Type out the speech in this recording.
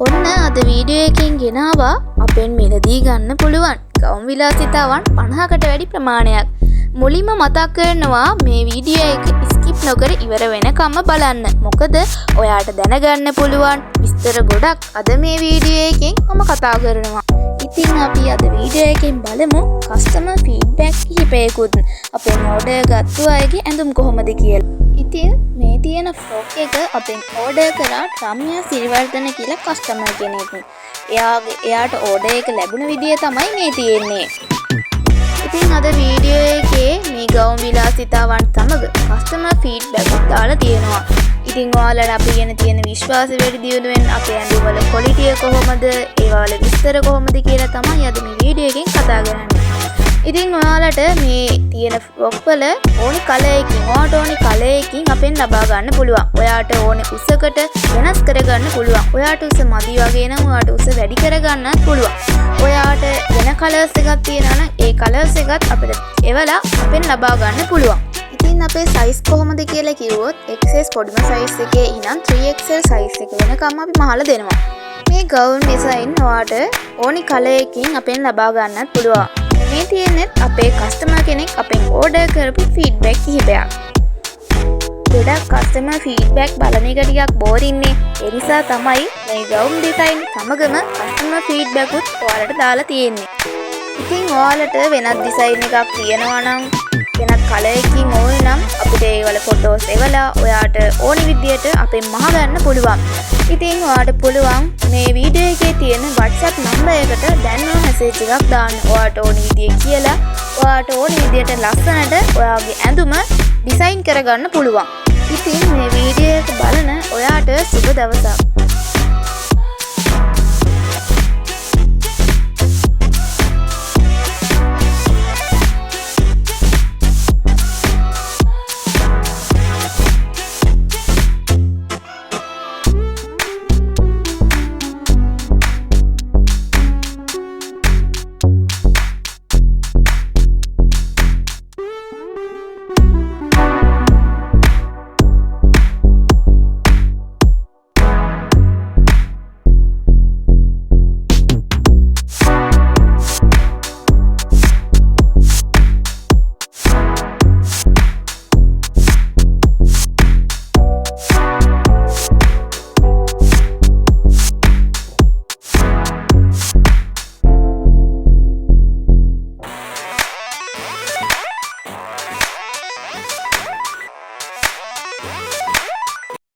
ඔන්න අද වීඩියෝ එකෙන් ගෙනාවා අපෙන් මිලදී ගන්න පුළුවන් ගවුම් විලාසිතාවන් 50කට වැඩි ප්‍රමාණයක්. මුලින්ම මතක් කරනවා මේ වීඩියෝ එක ස්කිප් නොකර ඉවර වෙනකම්ම බලන්න. මොකද ඔයාට දැනගන්න පුළුවන් විස්තර ගොඩක් අද මේ වීඩියෝ එකෙන් මම කතා කරනවා. ඉතින් අපි අද වීඩියෝ එකෙන් බලමු කස්ටමර් ෆීඩ්බැක් කිහිපයකුත් අපෙන් ඕඩර් ගත්තු අයගේ ඇඳුම් කොහොමද කියලා. ඉතින් මේ තියෙන ෆ්‍රොක් එක අපෙන් ඕඩර් කරා රම්‍යා සිරිවර්ධන කියලා කස්ටමර් කෙනෙක්. එයාට ඕඩර් එක ලැබුණ විදිය තමයි මේ තියෙන්නේ. ඉතින් අද වීඩියෝ එකේ මේ ගවුම් විලාසිතාවන් සමග කස්ටමර් ෆීඩ්බැක් උත් දාලා තියෙනවා. ඉතින් ඔයාලට අපි ගැන තියෙන විශ්වාසය වැඩි දියුණුවෙන් අපේ ඇඳුම් වල ක්වොලිටිය කොහොමද, ඒවා වල විස්තර කොහොමද කියලා තමයි අද මේ වීඩියෝ එකෙන් කතා කරන්නේ. ඉතින් ඔයාලට මේ තියෙන ෆ්‍රොක් වල ඕනි කලර් එකකින්, ඔයාට ඕනි කලර් එකකින් අපෙන් ලබා ගන්න පුළුවන්. ඔයාට ඕනි උසකට වෙනස් කර ගන්න පුළුවන්. ඔයාට උස මදි වගේ නම් ඔයාට උස වැඩි කර ගන්නත් පුළුවන්. ඔයාට වෙන කලර්ස් එකක් තියෙනවා නම් ඒ කලර්ස් එකත් අපිට එවලා අපෙන් ලබා ගන්න පුළුවන්. ඉතින් අපේ සයිස් කොහොමද කියලා කිව්වොත් XS පොඩිම සයිස් එකේ ඉඳන් 3XL සයිස් එක වෙනකම් අපි මහලා දෙනවා. මේ ගවුම් ඩිසයින් ඔයාට ඕනි කලර් එකකින් අපෙන් ලබා ගන්නත් පුළුවන්. මේ තියෙනෙත් අපේ කස්ටමර් කෙනෙක් අපෙන් ඕඩර් කරපු ෆීඩ්බැක් කිහිපයක්. ගොඩක් කස්ටමර් ෆීඩ්බැක් බලන එක ටිකක් බෝරින්නේ. ඒ නිසා තමයි මේ ගවුම් ඩිසයින් සමගම කස්ටමර් ෆීඩ්බැක් උත් ඔයාලට දාලා තියෙන්නේ. ඉතින් ඔයාලට වෙනත් ඩිසයින් එකක් තියෙනවා නම්, වෙනත් කලර් එකකින් ඕන නම් අපිට ඒවල ෆොටෝස් එවලා ඔයාට ඕනි විදියට අපෙන් මහ ගන්න පුළුවන්. ඉතින් ඔයාට පුළුවන් මේ වීඩියෝ එකේ තියෙන WhatsApp නම්බර් එකට දැන්ව මැසේජ් එකක් දාන්න. ඔයාට ඕනි විදිය කියලා ඔයාට ඕනි විදියට ලස්සනට ඔයාගේ ඇඳුම ඩිසයින් කරගන්න පුළුවන්. ඉතින් මේ වීඩියෝ එක බලන ඔයාට සුබ දවසක්.